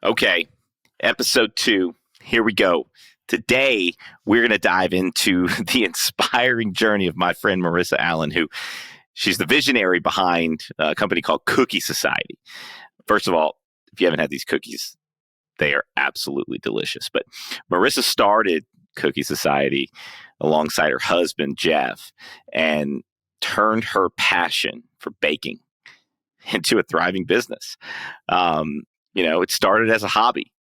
Okay, episode 2. Here we go. Today, we're going to dive into the inspiring journey of my friend Marissa Allen, she's the visionary behind a company called Cookie Society. First of all, if you haven't had these cookies, they are absolutely delicious. But Marissa started Cookie Society alongside her husband, Jeff, and turned her passion for baking into a thriving business. It started as a hobby,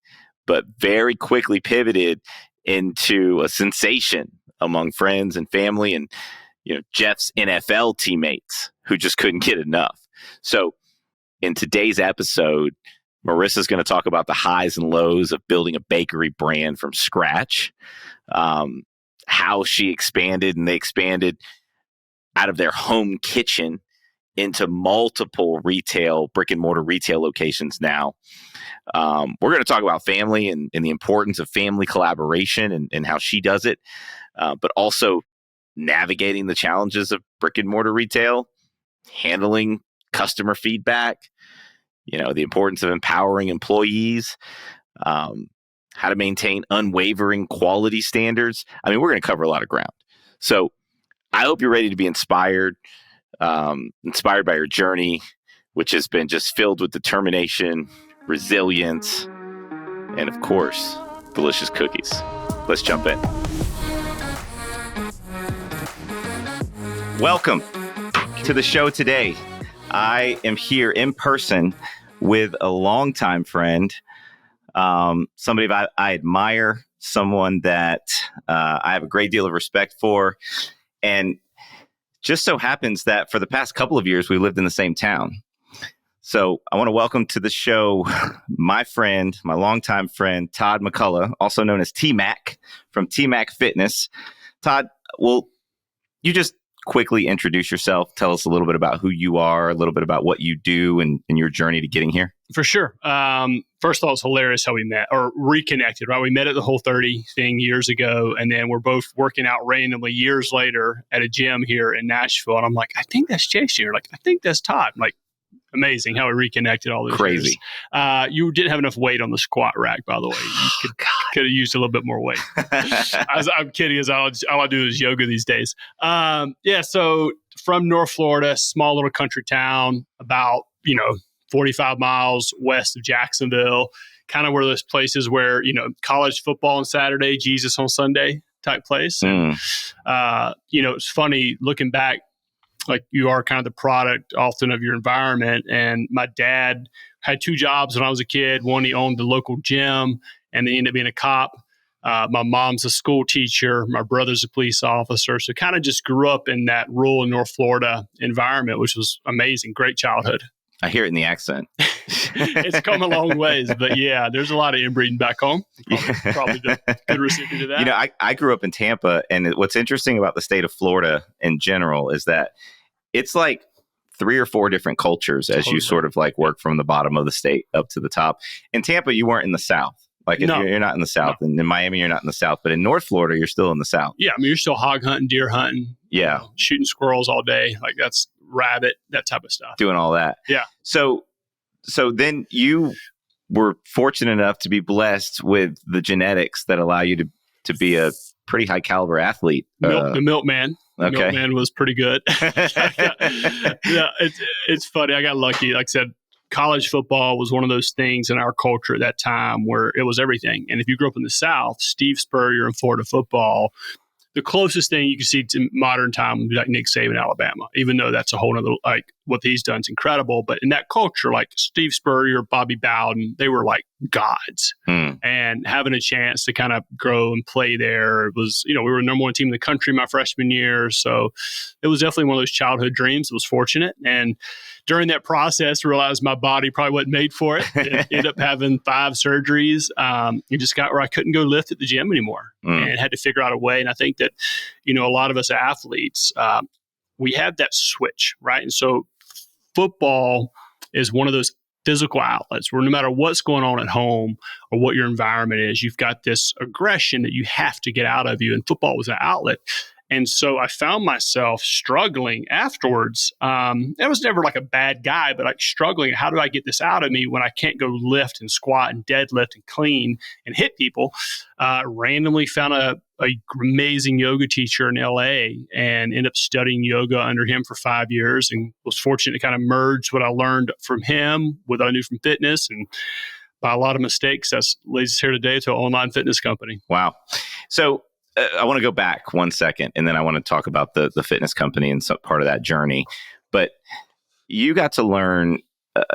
but very quickly pivoted into a sensation among friends and family and, Jeff's NFL teammates who just couldn't get enough. So in today's episode, Marissa's going to talk about the highs and lows of building a bakery brand from scratch, how she expanded and they expanded out of their home kitchen into multiple brick-and-mortar retail locations now. We're going to talk about family and the importance of family collaboration and how she does it, but also navigating the challenges of brick-and-mortar retail, handling customer feedback, the importance of empowering employees, how to maintain unwavering quality standards. I mean, we're going to cover a lot of ground. So I hope you're ready to be inspired by her journey, which has been just filled with determination, resilience, and of course, delicious cookies. Let's jump in. Welcome to the show today. I am here in person with a longtime friend, somebody I admire, someone that I have a great deal of respect for, and just so happens that for the past couple of years, we lived in the same town. So I want to welcome to the show my friend, my longtime friend, Todd McCullough, also known as T-Mac from T-Mac Fitness. Todd, will you just quickly introduce yourself? Tell us a little bit about who you are, a little bit about what you do and your journey to getting here. For sure. First of all, it's hilarious how we met or reconnected, right? We met at the Whole30 thing years ago, and then we're both working out randomly years later at a gym here in Nashville. And I'm like, I think that's Jason. You're like, I think that's Todd. I'm like, amazing how we reconnected all those Crazy. Years. You didn't have enough weight on the squat rack, by the way. You could have used a little bit more weight. I'm kidding, as all I do is yoga these days. So from North Florida, small little country town, about, 45 miles west of Jacksonville, kind of where those places where, college football on Saturday, Jesus on Sunday type place. And, it's funny looking back, like you are kind of the product often of your environment. And my dad had 2 jobs when I was a kid. One, he owned the local gym and then he ended up being a cop. My mom's a school teacher. My brother's a police officer. So kind of just grew up in that rural North Florida environment, which was amazing. Great childhood. I hear it in the accent. It's come a long ways, but yeah, there's a lot of inbreeding back home. Probably the good recipient of that. I grew up in Tampa, and what's interesting about the state of Florida in general is that it's like 3 or 4 different cultures as you sort of like work from the bottom of the state up to the top. In Tampa, you weren't in the South. Like you're not in the South, and in Miami, you're not in the South, but in North Florida, you're still in the South. Yeah, I mean, you're still hog hunting, deer hunting, shooting squirrels all day. Like that's rabbit, that type of stuff. Doing all that. Yeah. So then you were fortunate enough to be blessed with the genetics that allow you to be a pretty high caliber athlete. The milkman. Okay. Milkman was pretty good. It's funny. I got lucky. Like I said, college football was one of those things in our culture at that time where it was everything. And if you grew up in the South, Steve Spurrier and Florida football, the closest thing you can see to modern time would be like Nick Saban, Alabama, even though that's a whole nother, like what he's done is incredible. But in that culture, like Steve Spurrier, Bobby Bowden, they were like gods. And having a chance to kind of grow and play there, it was, we were the number 1 team in the country my freshman year. So it was definitely one of those childhood dreams. It was fortunate. And during that process, realized my body probably wasn't made for it. Ended up having 5 surgeries. It just got where I couldn't go lift at the gym anymore and had to figure out a way. And I think that, a lot of us athletes, we have that switch, right? And so football is one of those physical outlets where no matter what's going on at home or what your environment is, you've got this aggression that you have to get out of you. And football was an outlet. And so I found myself struggling afterwards. I was never like a bad guy, but like struggling. How do I get this out of me when I can't go lift and squat and deadlift and clean and hit people? Randomly found a amazing yoga teacher in LA and ended up studying yoga under him for 5 years, and was fortunate to kind of merge what I learned from him with what I knew from fitness. And by a lot of mistakes, that's leads us here today to an online fitness company. Wow. So I want to go back 1 second, and then I want to talk about the fitness company and some part of that journey. But you got to learn,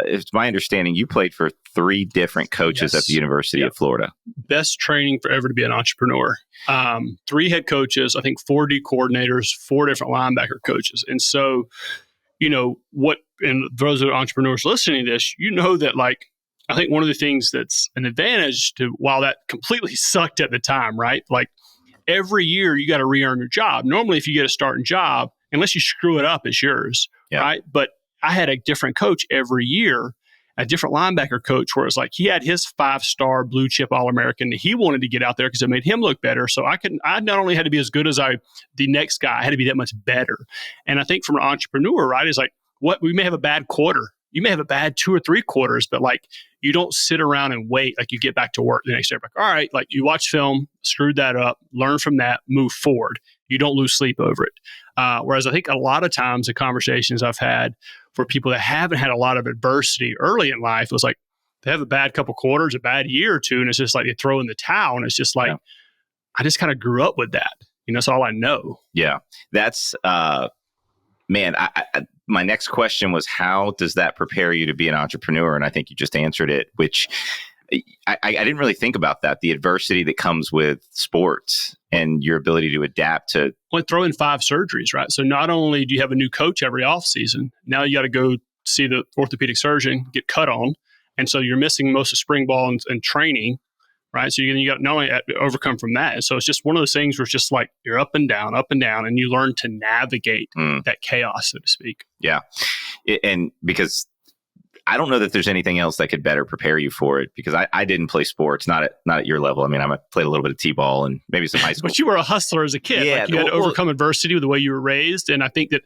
it's my understanding, you played for 3 different coaches at the University of Florida. Best training for ever to be an entrepreneur. 3 head coaches, I think 4 D coordinators, 4 different linebacker coaches. And so, and those are entrepreneurs listening to this, that like, I think one of the things that's an advantage to, while that completely sucked at the time, right? Like, every year you got to re-earn your job. Normally, if you get a starting job, unless you screw it up, it's yours, right? But I had a different coach every year, a different linebacker coach, where it's like he had his 5-star blue chip All-American that he wanted to get out there because it made him look better. So I not only had to be as good as the next guy, I had to be that much better. And I think from an entrepreneur, right, is like, we may have a bad quarter. You may have a bad 2 or 3 quarters, but like, you don't sit around and wait. Like, you get back to work the next day. Like, all right, like, you watch film, screwed that up, learn from that, move forward. You don't lose sleep over it. Whereas I think a lot of times the conversations I've had for people that haven't had a lot of adversity early in life was like, they have a bad couple quarters, a bad year or two, and it's just like they throw in the towel. And it's just like, I just kind of grew up with that. That's all I know. Yeah. That's, man, my next question was, how does that prepare you to be an entrepreneur? And I think you just answered it, which I didn't really think about that. The adversity that comes with sports and your ability to adapt to. Well, throw in 5 surgeries, right? So not only do you have a new coach every off season, now you got to go see the orthopedic surgeon, get cut on. And so you're missing most of spring ball and training, right? So you got not only overcome from that. So it's just one of those things where it's just like you're up and down, and you learn to navigate that chaos, so to speak. Yeah. And because I don't know that there's anything else that could better prepare you for it, because I didn't play sports, not at your level. I mean, I played a little bit of t-ball and maybe some high school. But you were a hustler as a kid. Yeah, like you had to overcome adversity with the way you were raised. And I think that,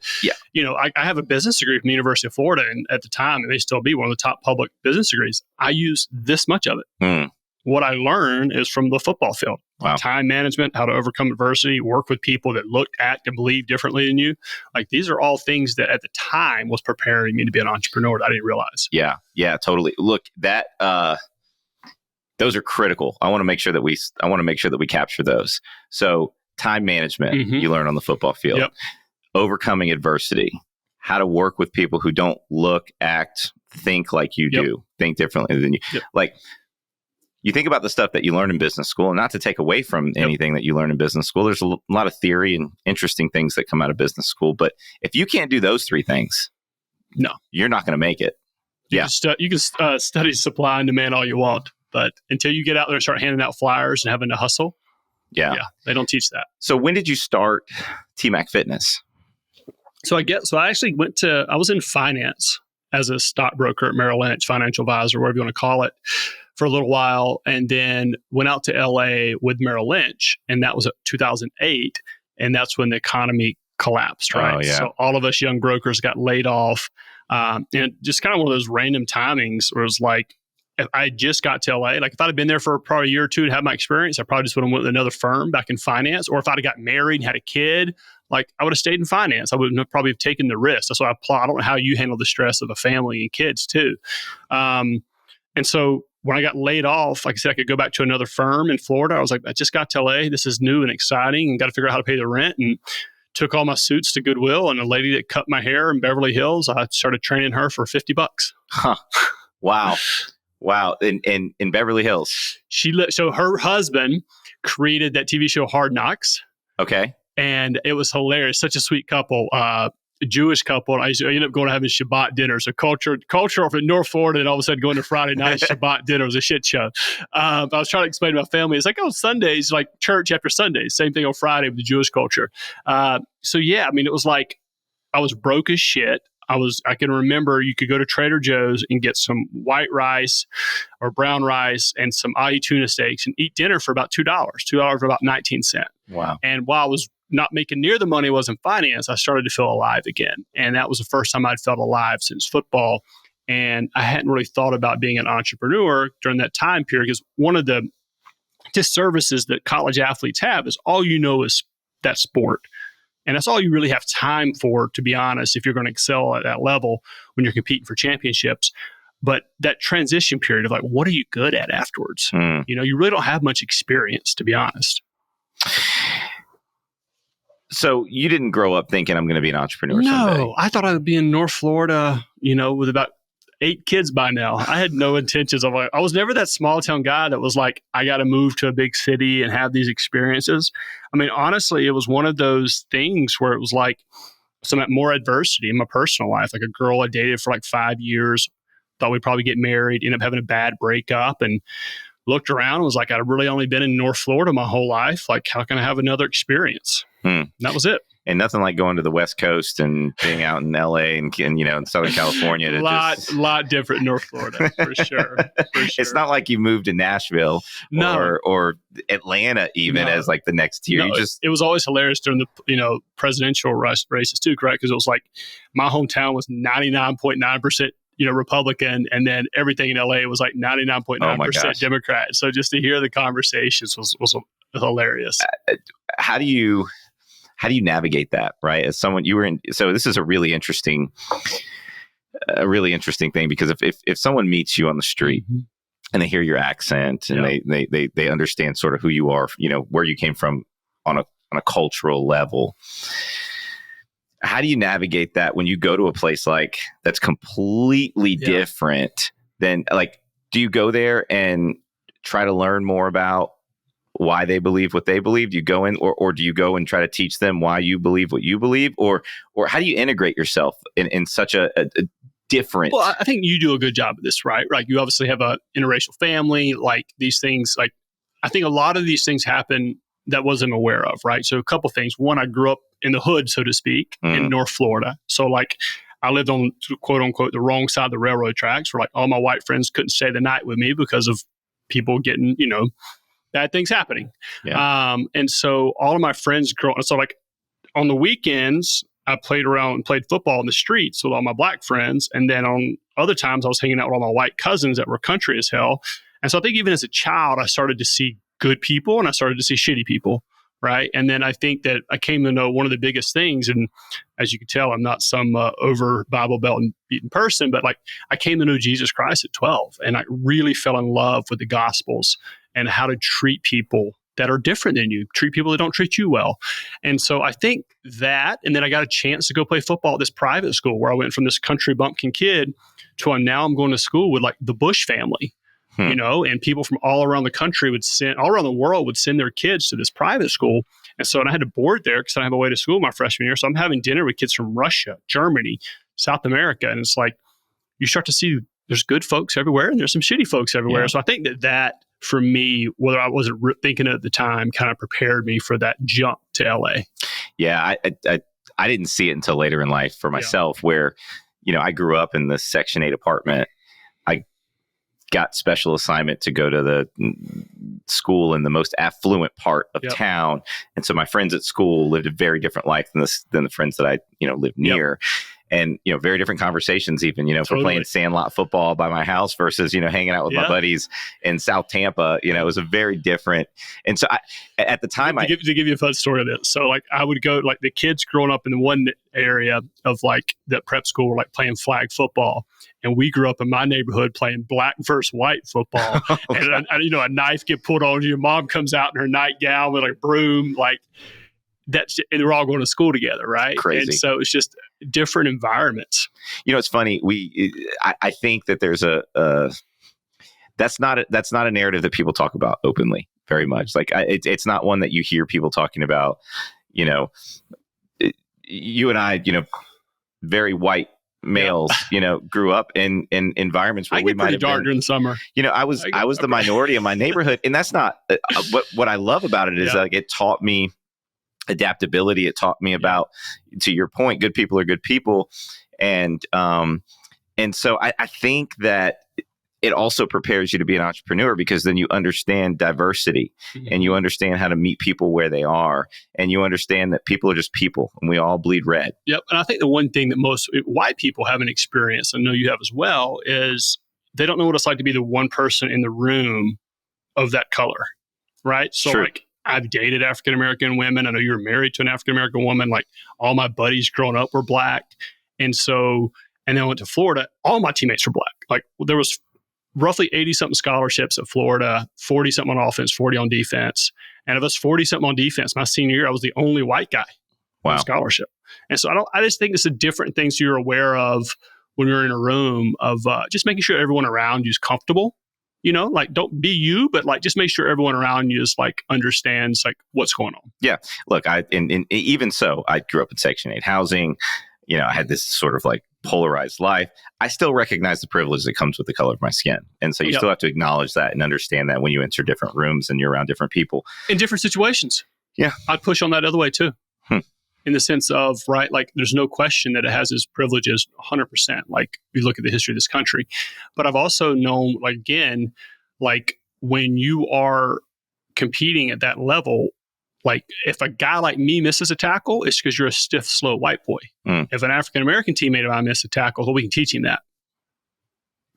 I have a business degree from the University of Florida. And at the time, it may still be one of the top public business degrees. I use this much of it. What I learned is from the football field. Wow. Time management, how to overcome adversity, work with people that look, act, and believe differently than you. Like, these are all things that at the time was preparing me to be an entrepreneur that I didn't realize. Yeah, totally. Look, that those are critical. I want to make sure that we capture those. So, time management, you learn on the football field. Yep. Overcoming adversity, how to work with people who don't look, act, think like you do, think differently than you. Like, you think about the stuff that you learn in business school, and not to take away from anything that you learn in business school. There's a lot of theory and interesting things that come out of business school. But if you can't do those 3 things, no, you're not going to make it. You can study supply and demand all you want, but until you get out there and start handing out flyers and having to hustle, they don't teach that. So when did you start TMAC Fitness? So I actually I was in finance as a stockbroker at Merrill Lynch, financial advisor, whatever you want to call it, for a little while, and then went out to LA with Merrill Lynch, and that was 2008, and that's when the economy collapsed, right? Oh, yeah. So all of us young brokers got laid off, and just kind of one of those random timings where it was like, if I just got to LA, like if I'd have been there for probably a year or two to have my experience, I probably just would have went with another firm back in finance, or if I'd have got married and had a kid, like I would have stayed in finance. I would have probably taken the risk. That's why I don't know how you handle the stress of a family and kids too. And so when I got laid off, like I said, I could go back to another firm in Florida. I was like, I just got to LA. This is new and exciting, and got to figure out how to pay the rent. And took all my suits to Goodwill, and a lady that cut my hair in Beverly Hills, I started training her for $50. Huh. Wow. In Beverly Hills. So her husband created that TV show Hard Knocks. Okay. And it was hilarious. Such a sweet couple. A Jewish couple. And I ended up going to having Shabbat dinner. So cultural from North Florida, and all of a sudden going to Friday night Shabbat dinner was a shit show. I was trying to explain to my family, it's like, Sundays, like church after Sundays. Same thing on Friday with the Jewish culture. So yeah, I mean, it was like I was broke as shit. I can remember you could go to Trader Joe's and get some white rice or brown rice and some ahi tuna steaks and eat dinner for about $2 for about 19 cents. Wow. And while I was not making near the money I was in finance, I started to feel alive again. And that was the first time I'd felt alive since football. And I hadn't really thought about being an entrepreneur during that time period, because one of the disservices that college athletes have is all you know is that sport. And that's all you really have time for, to be honest, if you're going to excel at that level when you're competing for championships. But that transition period of like, what are you good at afterwards? You know, you really don't have much experience, to be honest. So you didn't grow up thinking I'm going to be an entrepreneur someday? No, I thought I would be in North Florida, you know, with about 8 kids by now. I had no intentions of like, I was never that small town guy that was like, I got to move to a big city and have these experiences. I mean, honestly, it was one of those things where it was like some more adversity in my personal life. Like a girl I dated for like 5 years, thought we'd probably get married, ended up having a bad breakup, and looked around and was like, I've really only been in North Florida my whole life. Like, how can I have another experience? And that was it. And nothing like going to the West Coast and being out in LA and you know, in Southern California. A lot different in North Florida, for sure. It's not like you moved to Nashville or Atlanta even as like the next tier. No, it was always hilarious during the, you know, presidential races too, correct? Because it was like my hometown was 99.9%, you know, Republican, and then everything in LA was like 99.9% Democrat. So just to hear the conversations was hilarious. How do you navigate that, right? As someone you were in, so this is a really interesting thing, because if someone meets you on the street and they hear your accent and they understand sort of who you are, you know, where you came from on a cultural level, how do you navigate that when you go to a place like that's completely different than, like, do you go there and try to learn more about why they believe what they believe? Do you go in, or do you go and try to teach them why you believe what you believe? Or how do you integrate yourself in such a different... Well, I think you do a good job of this, right? Like, you obviously have a interracial family, like these things, like, I think a lot of these things happen that wasn't aware of, right? So a couple things. One, I grew up in the hood, so to speak, in North Florida. So like, I lived on, quote unquote, the wrong side of the railroad tracks, where like all my white friends couldn't stay the night with me because of people getting, you know, bad things happening. And so all of my friends so like on the weekends, I played around and played football in the streets with all my black friends. And then on other times I was hanging out with all my white cousins that were country as hell. And so I think even as a child, I started to see good people and I started to see shitty people. Right. And then I think that I came to know one of the biggest things. And as you can tell, I'm not some over Bible Belt and beaten person, but like I came to know Jesus Christ at 12. And I really fell in love with the Gospels and how to treat people that are different than you, treat people that don't treat you well. And so I think that, and then I got a chance to go play football at this private school where I went from this country bumpkin kid to now I'm going to school with like the Bush family. You know, and people from all around the country all around the world would send their kids to this private school. And so I had to board there because I didn't have a way to school my freshman year. So I'm having dinner with kids from Russia, Germany, South America. And it's like, you start to see there's good folks everywhere and there's some shitty folks everywhere. So I think that for me, whether I wasn't thinking at the time, kind of prepared me for that jump to LA. Yeah, I didn't see it until later in life for myself, where, you know, I grew up in the Section 8 apartment. I got special assignment to go to the school in the most affluent part of town. And so my friends at school lived a very different life than the friends that I, you know, lived near. And, you know, very different conversations, even, you know, for playing sandlot football by my house versus, you know, hanging out with my buddies in South Tampa. You know, it was a very different. And so at the time, to give you a fun story of this. So like I would go, like the kids growing up in the one area of like that prep school were like playing flag football. And we grew up in my neighborhood playing black versus white football. And you know, a knife get pulled on you. Your mom comes out in her nightgown with a broom, like, and we're all going to school together, right? Crazy. And so it's just different environments. You know, it's funny. I think that there's that's not a narrative that people talk about openly very much. Like it's not one that you hear people talking about. You know, you and I, you know, very white males, you know, grew up in environments where we might have dark been, during the summer. You know, I was the minority in my neighborhood, and that's not what I love about it is like it taught me adaptability. It taught me about, to your point, good people are good people. And so I think that it also prepares you to be an entrepreneur, because then you understand diversity and you understand how to meet people where they are. And you understand that people are just people and we all bleed red. Yep. And I think the one thing that most white people haven't experienced, I know you have as well, is they don't know what it's like to be the one person in the room of that color. Right. So True. like I've dated African-American women. I know you're married to an African-American woman. Like all my buddies growing up were black. And then I went to Florida. All my teammates were black. Like there was roughly 80-something scholarships at Florida, 40-something on offense, 40 on defense. And of us 40-something on defense, my senior year, I was the only white guy on scholarship. And so I just think it's a different things you're aware of when you're in a room of just making sure everyone around you is comfortable. You know, like don't be you, but like just make sure everyone around you is like understands like what's going on. Yeah. Look, even so, I grew up in Section 8 housing. You know, I had this sort of like polarized life. I still recognize the privilege that comes with the color of my skin. And so you still have to acknowledge that and understand that when you enter different rooms and you're around different people. In different situations. Yeah. I'd push on that other way too. In the sense of, right, like there's no question that it has its privileges 100%. Like you look at the history of this country. But I've also known, like, again, like when you are competing at that level, like if a guy like me misses a tackle, it's because you're a stiff, slow white boy. If an African-American teammate of mine misses a tackle, well, we can teach him that.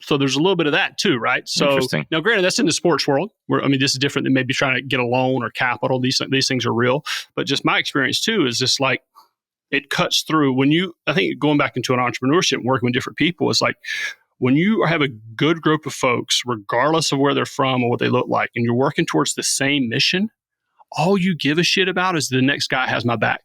So there's a little bit of that too, right? So now, granted, that's in the sports world. Where I mean, this is different than maybe trying to get a loan or capital. These things are real, but just my experience too is just like it cuts through when you. I think going back into an entrepreneurship, and working with different people, is like when you have a good group of folks, regardless of where they're from or what they look like, and you're working towards the same mission. All you give a shit about is the next guy has my back.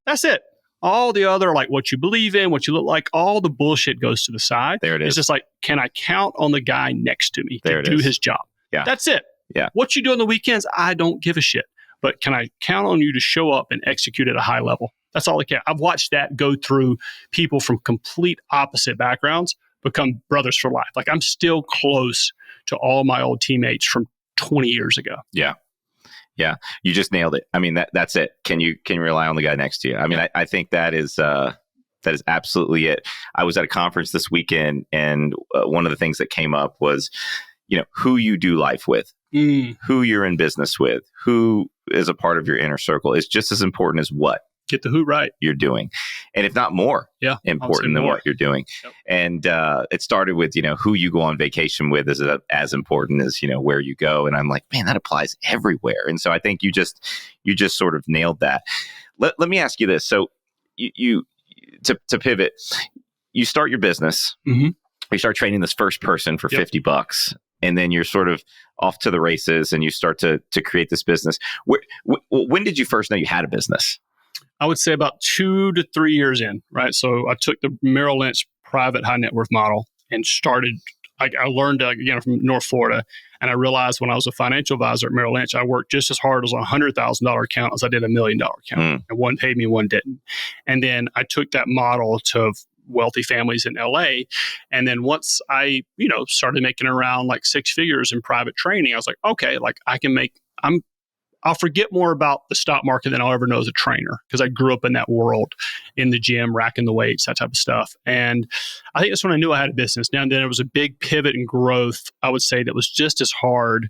That's it. All the other, like what you believe in, what you look like, all the bullshit goes to the side. There it is. It's just like, can I count on the guy next to me to do his job? Yeah. That's it. Yeah. What you do on the weekends, I don't give a shit. But can I count on you to show up and execute at a high level? That's all I care. I've watched that go through people from complete opposite backgrounds become brothers for life. Like I'm still close to all my old teammates from 20 years ago. Yeah. Yeah. You just nailed it. I mean, that's it. Can you rely on the guy next to you? I mean, I think that is absolutely it. I was at a conference this weekend, and one of the things that came up was, you know, who you do life with, who you're in business with, who is a part of your inner circle is just as important as what. Get the who right you're doing. And if not more important than what you're doing. Yep. And it started with, you know, who you go on vacation with is as important as, you know, where you go. And I'm like, man, that applies everywhere. And so I think you just sort of nailed that. Let me ask you this. So you to pivot, you start your business, you start training this first person for $50. And then you're sort of off to the races and you start to create this business. When did you first know you had a business? I would say about 2 to 3 years in, right? So I took the Merrill Lynch private high net worth model and started, I learned again from North Florida. And I realized when I was a financial advisor at Merrill Lynch, I worked just as hard as a $100,000 account as I did $1 million account. And one paid me, one didn't. And then I took that model to wealthy families in LA. And then once I, you know, started making around like 6 figures in private training, I was like, okay, like I'll forget more about the stock market than I'll ever know as a trainer because I grew up in that world, in the gym, racking the weights, that type of stuff. And I think that's when I knew I had a business. Now and then it was a big pivot in growth, I would say, that was just as hard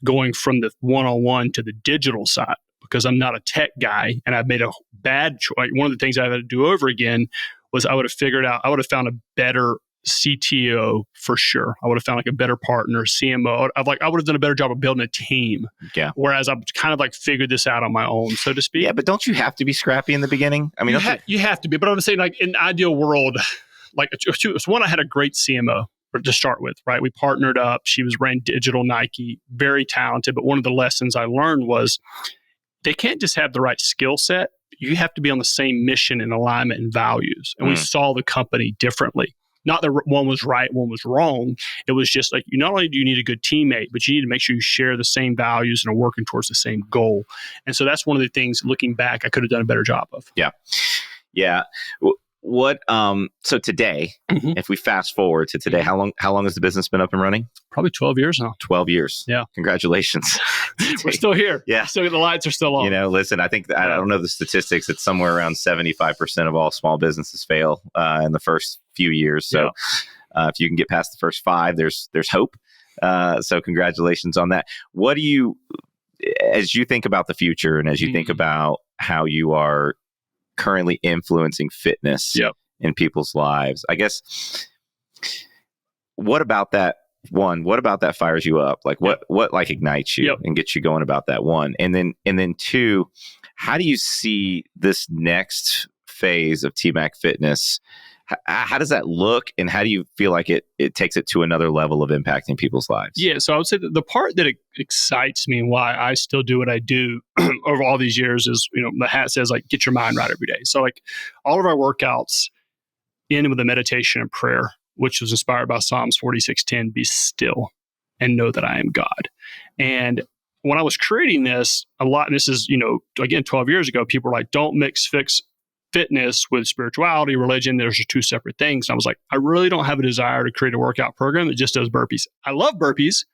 going from the one-on-one to the digital side because I'm not a tech guy and I've made a bad choice. One of the things I had to do over again was I would have found a better CTO for sure. I would have found like a better partner, CMO. I would have done a better job of building a team. Yeah. Whereas I've kind of like figured this out on my own, so to speak. Yeah, but don't you have to be scrappy in the beginning? I mean, you have to be. But I'm saying, like in an ideal world, like one, I had a great CMO to start with, right? We partnered up. She ran digital Nike, very talented. But one of the lessons I learned was they can't just have the right skill set. You have to be on the same mission and alignment and values. And we saw the company differently. Not that one was right, one was wrong. It was just like, not only do you need a good teammate, but you need to make sure you share the same values and are working towards the same goal. And so that's one of the things, looking back, I could have done a better job of. Yeah. Yeah. So today, if we fast forward to today, how long has the business been up and running? Probably 12 years now. 12 years. Yeah. Congratulations. We're still here. Yeah. So the lights are still on. You know, listen, I think, I don't know the statistics. It's somewhere around 75% of all small businesses fail in the first few years. So If you can get past the first 5, there's hope. So congratulations on that. What do you, as you think about the future and as you think about how you are currently influencing fitness in people's lives, I guess, what about that? One, what about that fires you up? Like what like ignites you and gets you going about that one? And then 2, how do you see this next phase of TMAC Fitness? How does that look, and how do you feel like it takes it to another level of impacting people's lives? Yeah, so I would say that the part that excites me and why I still do what I do over all these years is, the hat says like, get your mind right every day. So like all of our workouts end with a meditation and prayer, which was inspired by Psalms 46:10, be still and know that I am God. And when I was creating this, and this is, again, 12 years ago, people were like, don't mix fitness with spirituality, religion. There's just 2 separate things. And I was like, I really don't have a desire to create a workout program that just does burpees. I love burpees.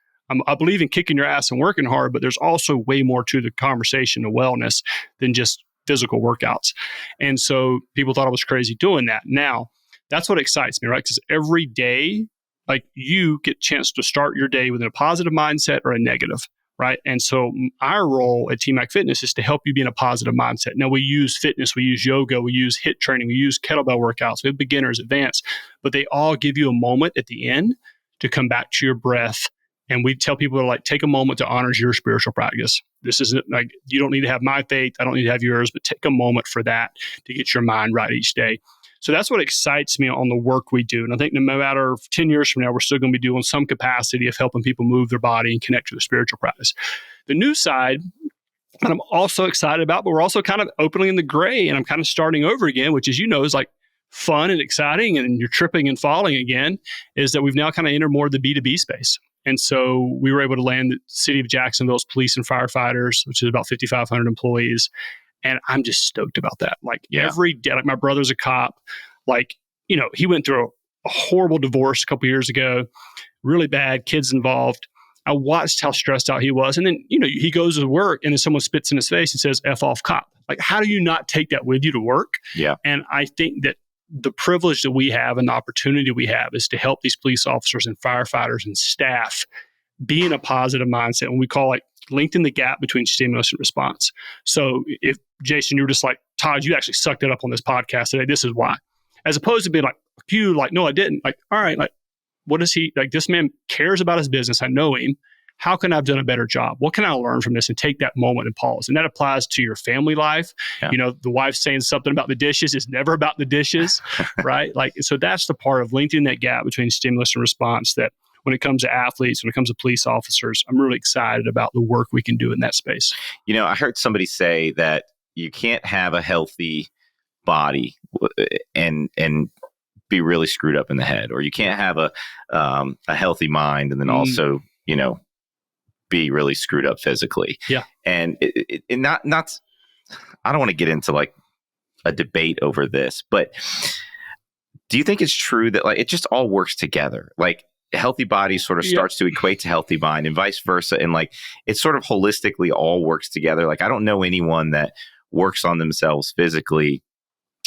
I believe in kicking your ass and working hard, but there's also way more to the conversation of wellness than just physical workouts. And so people thought I was crazy doing that. Now, that's what excites me, right? Because every day, like, you get a chance to start your day with a positive mindset or a negative. Right. And so our role at TMAC Fitness is to help you be in a positive mindset. Now, we use fitness, we use yoga, we use HIIT training, we use kettlebell workouts, we have beginners, advanced, but they all give you a moment at the end to come back to your breath. And we tell people to take a moment to honor your spiritual practice. This isn't like, you don't need to have my faith, I don't need to have yours, but take a moment for that to get your mind right each day. So that's what excites me on the work we do. And I think no matter 10 years from now, we're still going to be doing some capacity of helping people move their body and connect to the spiritual practice. The new side, and I'm also excited about, but we're also kind of opening in the gray, and I'm kind of starting over again, which is, is like fun and exciting, and you're tripping and falling again, is that we've now kind of entered more of the B2B space. And so we were able to land the city of Jacksonville's police and firefighters, which is about 5,500 employees. And I'm just stoked about that. Every day, my brother's a cop. He went through a horrible divorce a couple years ago, really bad, kids involved. I watched how stressed out he was. And then, he goes to work and then someone spits in his face and says, F off cop. How do you not take that with you to work? Yeah. And I think that the privilege that we have and the opportunity we have is to help these police officers and firefighters and staff be in a positive mindset. And we call it lengthen the gap between stimulus and response. So if, Jason, you're just like, Todd, you actually sucked it up on this podcast today, this is why. As opposed to being like, no, I didn't. All right, what is he, this man cares about his business. I know him. How can I have done a better job? What can I learn from this? And take that moment and pause. And that applies to your family life. Yeah. The wife saying something about the dishes is never about the dishes, right? So that's the part of lengthening that gap between stimulus and response that when it comes to athletes, when it comes to police officers, I'm really excited about the work we can do in that space. I heard somebody say that you can't have a healthy body and be really screwed up in the head, or you can't have a healthy mind and then also, be really screwed up physically. Yeah. And it not, I don't want to get into a debate over this, but do you think it's true that it just all works together? Healthy body sort of starts to equate to healthy mind and vice versa. And it sort of holistically all works together. I don't know anyone that works on themselves physically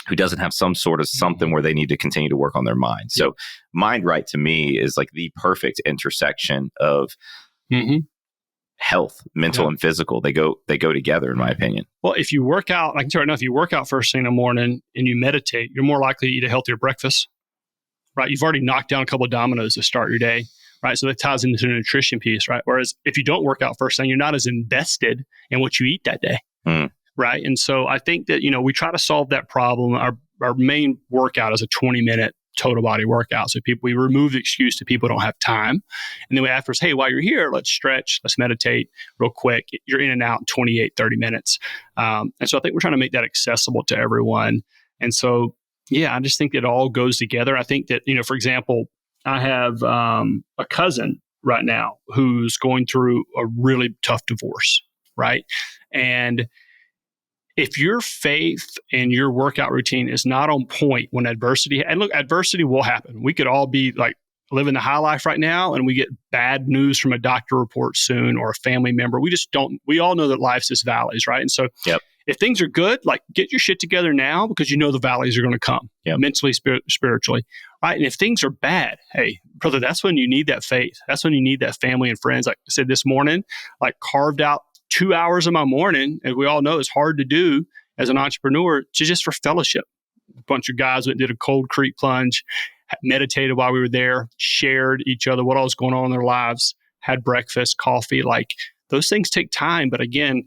who doesn't have some sort of something where they need to continue to work on their mind. So mind right to me is the perfect intersection of health, mental and physical. They go together, in my opinion. Well, if you work out, I can tell you right now, if you work out first thing in the morning and you meditate, you're more likely to eat a healthier breakfast. Right? You've already knocked down a couple of dominoes to start your day, right? So that ties into the nutrition piece, right? Whereas if you don't work out first thing, you're not as invested in what you eat that day, right? And so I think that, we try to solve that problem. Our main workout is a 20-minute total body workout. So we remove the excuse that people don't have time. And then we ask us, hey, while you're here, let's stretch, let's meditate real quick. You're in and out in 28, 30 minutes. And so I think we're trying to make that accessible to everyone. And so, yeah, I just think it all goes together. I think that, for example, I have a cousin right now who's going through a really tough divorce, right? And if your faith and your workout routine is not on point when adversity, and look, adversity will happen. We could all be living the high life right now and we get bad news from a doctor report soon or a family member. We all know that life's just valleys, right? And so if things are good, like get your shit together now because you know the valleys are going to come mentally, spiritually, right? And if things are bad, hey, brother, that's when you need that faith. That's when you need that family and friends. Like I said this morning, like carved out 2 hours of my morning, as we all know, it's hard to do as an entrepreneur, just for fellowship. A bunch of guys that did a cold creek plunge, meditated while we were there, shared each other what all was going on in their lives, had breakfast, coffee. Like those things take time. But again,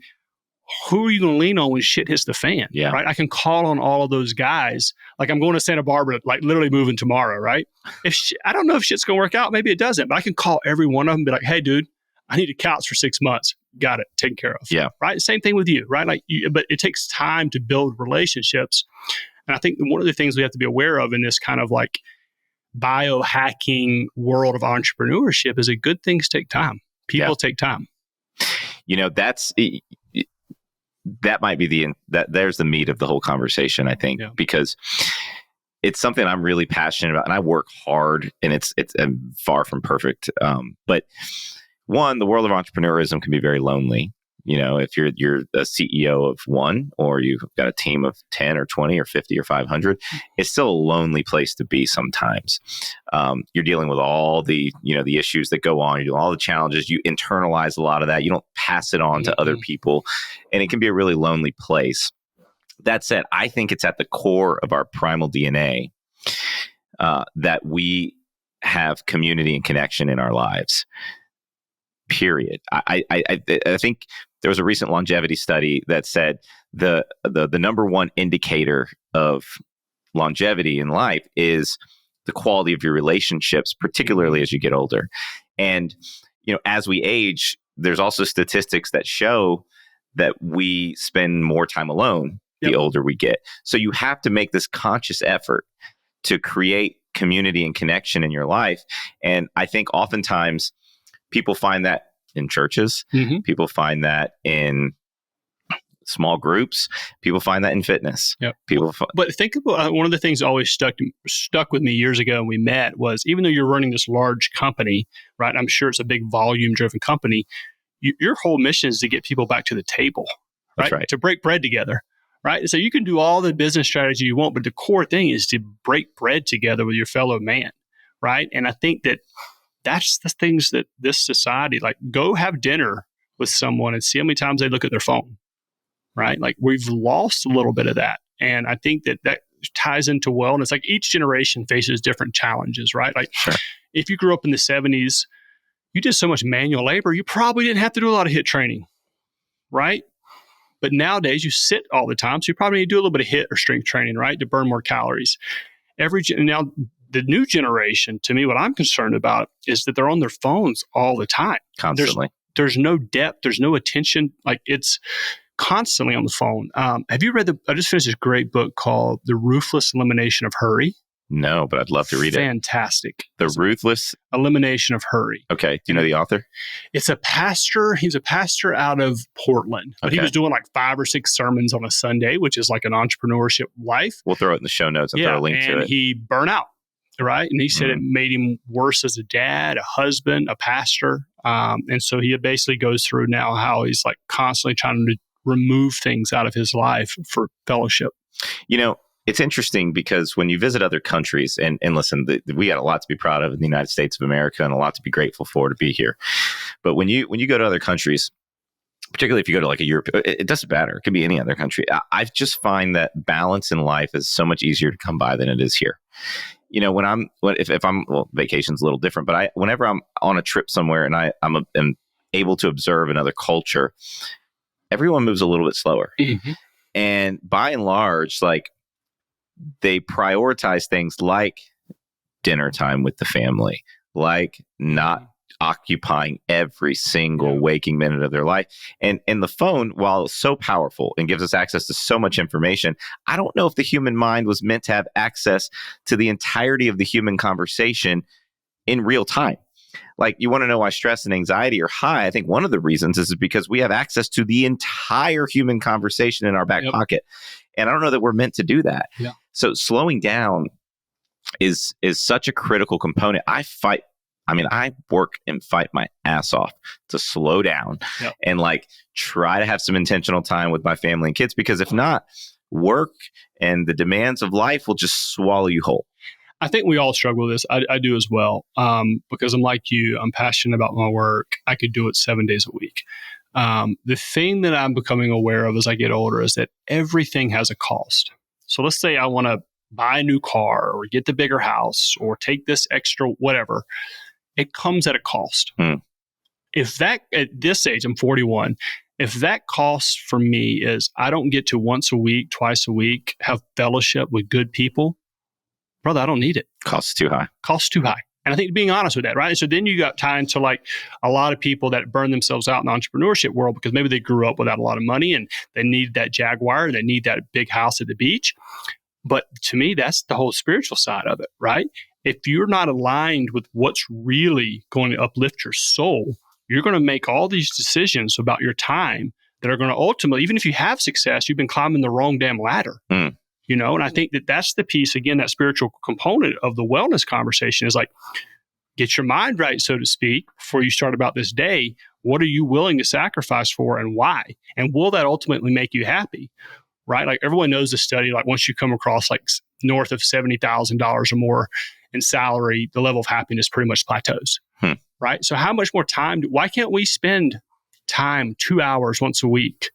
who are you going to lean on when shit hits the fan? Yeah. Right. I can call on all of those guys. Like I'm going to Santa Barbara, like literally moving tomorrow. Right. I don't know if shit's going to work out. Maybe it doesn't, but I can call every one of them and be like, hey, dude, I need a couch for 6 months. Got it. Taken care of. Yeah. Right. Same thing with you. Right. But it takes time to build relationships. And I think one of the things we have to be aware of in this kind of like biohacking world of entrepreneurship is that good things take time. People take time. That might be there's the meat of the whole conversation, I think, because it's something I'm really passionate about and I work hard and it's far from perfect. But one, the world of entrepreneurism can be very lonely. If you're a CEO of one, or you've got a team of 10 or 20 or 50 or 500, it's still a lonely place to be sometimes. You're dealing with all the issues that go on. You're doing all the challenges. You internalize a lot of that. You don't pass it on to other people. And it can be a really lonely place. That said, I think it's at the core of our primal DNA that we have community and connection in our lives. Period. I think there was a recent longevity study that said the number one indicator of longevity in life is the quality of your relationships, particularly as you get older. And as we age, there's also statistics that show that we spend more time alone the older we get. So you have to make this conscious effort to create community and connection in your life. And I think oftentimes people find that in churches. People find that in small groups. People find that in fitness. But think about one of the things that always stuck with me years ago when we met was, even though you're running this large company, right? I'm sure it's a big volume-driven company. Your whole mission is to get people back to the table, right? That's right. To break bread together, right? So you can do all the business strategy you want, but the core thing is to break bread together with your fellow man, right? And I think that's the things that this society, like, go have dinner with someone and see how many times they look at their phone, right? Like, we've lost a little bit of that. And I think that ties into wellness. Like, each generation faces different challenges, right? Like, if you grew up in the 70s, you did so much manual labor, you probably didn't have to do a lot of HIIT training, right? But nowadays, you sit all the time, so you probably need to do a little bit of HIIT or strength training, right, to burn more calories. Now, the new generation, to me, what I'm concerned about is that they're on their phones all the time. Constantly. There's no depth. There's no attention. Like, it's constantly on the phone. Have you read I just finished this great book called The Ruthless Elimination of Hurry. No, but I'd love to read it. Fantastic. The Ruthless Elimination of Hurry. Okay. Do you know the author? It's a pastor. He's a pastor out of Portland. But he was doing like 5 or 6 sermons on a Sunday, which is like an entrepreneurship life. We'll throw it in the show notes and throw a link to it. And he burned out, right? And he said it made him worse as a dad, a husband, a pastor. And so he basically goes through now how he's like constantly trying to remove things out of his life for fellowship. It's interesting because when you visit other countries, and listen, we got a lot to be proud of in the United States of America and a lot to be grateful for to be here. But when you go to other countries, particularly if you go to like a Europe, it doesn't matter. It could be any other country. I just find that balance in life is so much easier to come by than it is here. If I'm vacation's a little different, but whenever I'm on a trip somewhere and I'm able to observe another culture, everyone moves a little bit slower. And by and large, like, they prioritize things like dinner time with the family, like not occupying every single waking minute of their life. And the phone, while it's so powerful and gives us access to so much information, I don't know if the human mind was meant to have access to the entirety of the human conversation in real time. Like, you want to know why stress and anxiety are high? I think one of the reasons is because we have access to the entire human conversation in our back pocket. And I don't know that we're meant to do that. So slowing down is such a critical component. I fight I mean, I work and fight my ass off to slow down and like try to have some intentional time with my family and kids, because if not, work and the demands of life will just swallow you whole. I think we all struggle with this. I do as well, because I'm like you. I'm passionate about my work. I could do it 7 days a week. The thing that I'm becoming aware of as I get older is that everything has a cost. So let's say I want to buy a new car or get the bigger house or take this extra whatever. It comes at a cost. If that, at this age, I'm 41, if that cost for me is I don't get to once a week, twice a week, have fellowship with good people, brother, I don't need it. Costs too high. Costs too high. And I think being honest with that, right? So then you got tied to like a lot of people that burn themselves out in the entrepreneurship world because maybe they grew up without a lot of money and they need that Jaguar and they need that big house at the beach. But to me, that's the whole spiritual side of it, right? If you're not aligned with what's really going to uplift your soul, you're going to make all these decisions about your time that are going to ultimately, even if you have success, you've been climbing the wrong damn ladder. You know, and I think that that's the piece, again, that spiritual component of the wellness conversation is like, get your mind right, so to speak, before you start about this day. What are you willing to sacrifice for and why? And will that ultimately make you happy? Right? Like everyone knows the study, like once you come across like north of $70,000 or more in salary, the level of happiness pretty much plateaus. Right? So how much more time, why can't we spend time 2 hours once a week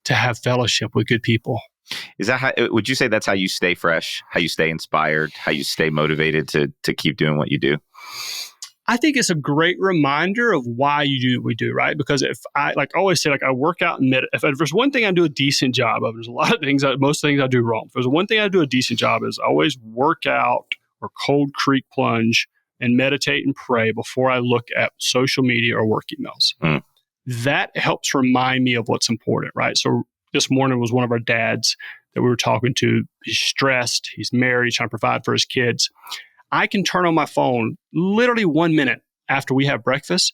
to have fellowship with good people? Is that how, would you say that's how you stay fresh, how you stay inspired, how you stay motivated to keep doing what you do? I think it's a great reminder of why you do what we do, right? Because if I, like I always say, like I work out and if there's one thing I do a decent job of, there's a lot of things, most things I do wrong. If there's one thing I do a decent job is I always work out or cold creek plunge and meditate and pray before I look at social media or work emails. That helps remind me of what's important, right? So this morning was one of our dads that we were talking to. He's stressed. He's married, trying to provide for his kids. I can turn on my phone literally 1 minute after we have breakfast,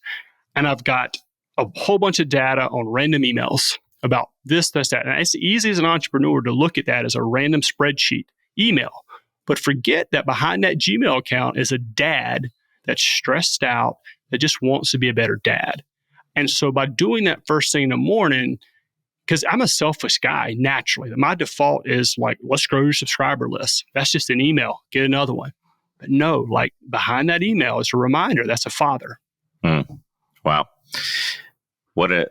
and I've got a whole bunch of data on random emails about this, that. And it's easy as an entrepreneur to look at that as a random spreadsheet email. But forget that behind that Gmail account is a dad that's stressed out, that just wants to be a better dad. And so by doing that first thing in the morning, because I'm a selfish guy naturally, my default is like, let's grow your subscriber list. That's just an email. Get another one. But no, like behind that email is a reminder. That's a father. Wow. What a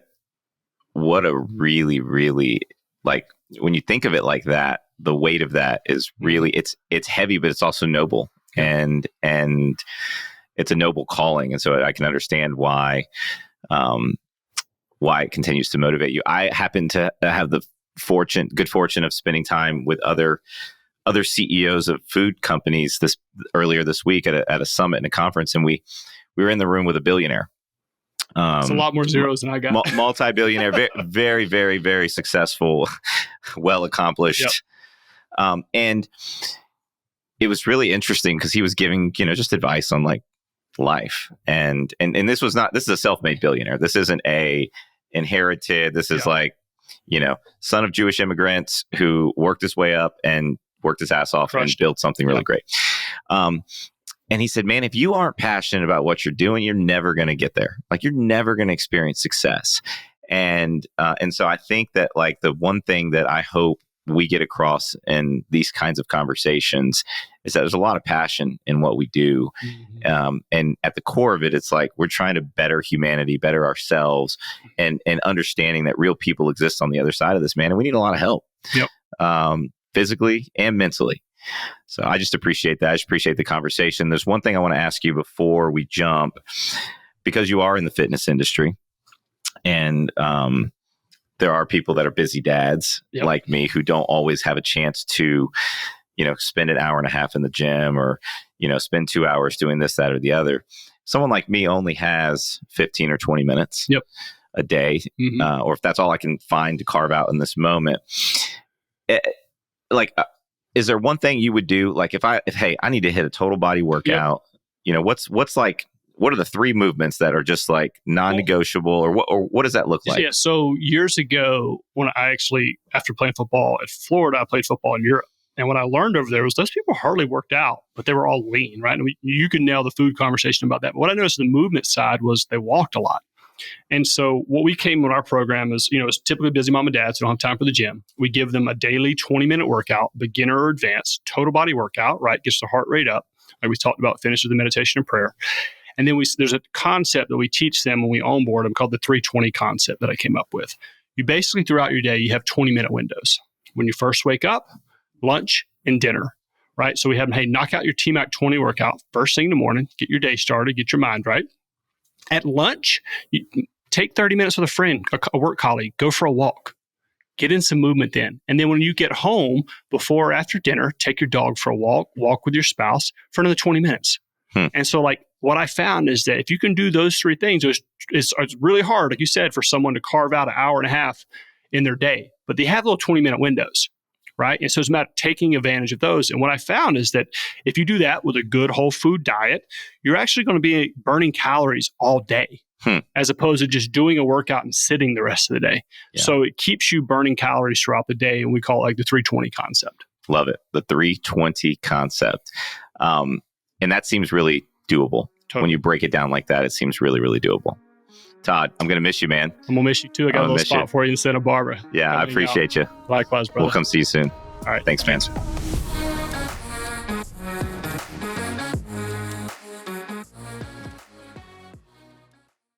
really, really, like when you think of it like that, the weight of that is really, it's heavy, but it's also noble and it's a noble calling. And so I can understand why it continues to motivate you. I happen to have the good fortune of spending time with other CEOs of food companies earlier this week at a summit and a conference, and we were in the room with a billionaire. It's a lot more zeros than I got. Multi-billionaire, very, very, very successful, well accomplished, and it was really interesting because he was giving just advice on like life, and this is a self-made billionaire. This isn't a inherited. This is like son of Jewish immigrants who worked his way up and worked his ass off and built something really great. And he said, man, if you aren't passionate about what you're doing, you're never going to get there. Like you're never going to experience success. And so I think that like the one thing that I hope we get across in these kinds of conversations is that there's a lot of passion in what we do. And at the core of it, it's like we're trying to better humanity, better ourselves, and understanding that real people exist on the other side of this, man. And we need a lot of help, physically and mentally. So I just appreciate that. I just appreciate the conversation. There's one thing I want to ask you before we jump, because you are in the fitness industry, and there are people that are busy dads like me who don't always have a chance to, spend an hour and a half in the gym or, spend 2 hours doing this, that, or the other. Someone like me only has 15 or 20 minutes a day, or if that's all I can find to carve out in this moment. Is there one thing you would do? Like if hey, I need to hit a total body workout, what are the 3 movements that are just like non-negotiable, or what does that look like? So years ago, when I actually, after playing football at Florida, I played football in Europe. And what I learned over there was those people hardly worked out, but they were all lean, right? And you could nail the food conversation about that. But what I noticed the movement side was they walked a lot. And so what we came with our program is, it's typically busy mom and dads who don't have time for the gym. We give them a daily 20-minute workout, beginner or advanced, total body workout, right? Gets the heart rate up. Like we talked about, finishes the meditation and prayer. And then there's a concept that we teach them when we onboard them called the 320 concept that I came up with. You basically, throughout your day, you have 20-minute windows. When you first wake up, lunch, and dinner, right? So we have them, hey, knock out your TMAC 20 workout first thing in the morning, get your day started, get your mind right. At lunch, you take 30 minutes with a friend, a work colleague, go for a walk, get in some movement then. And then when you get home, before or after dinner, take your dog for a walk with your spouse for another 20 minutes. And so what I found is that if you can do those three things, it's really hard, like you said, for someone to carve out an hour and a half in their day, but they have little 20-minute windows, right? And so it's about taking advantage of those. And what I found is that if you do that with a good whole food diet, you're actually going to be burning calories all day, as opposed to just doing a workout and sitting the rest of the day. Yeah. So it keeps you burning calories throughout the day, and we call it the 320 concept. Love it. The 320 concept. And that seems really doable. Totally. When you break it down like that, it seems really, really doable. Todd, I'm going to miss you, man. I'm going to miss you too. I got a little spot for you in Santa Barbara. Yeah, I appreciate you. Likewise, brother. We'll come see you soon. All right. Thanks, man.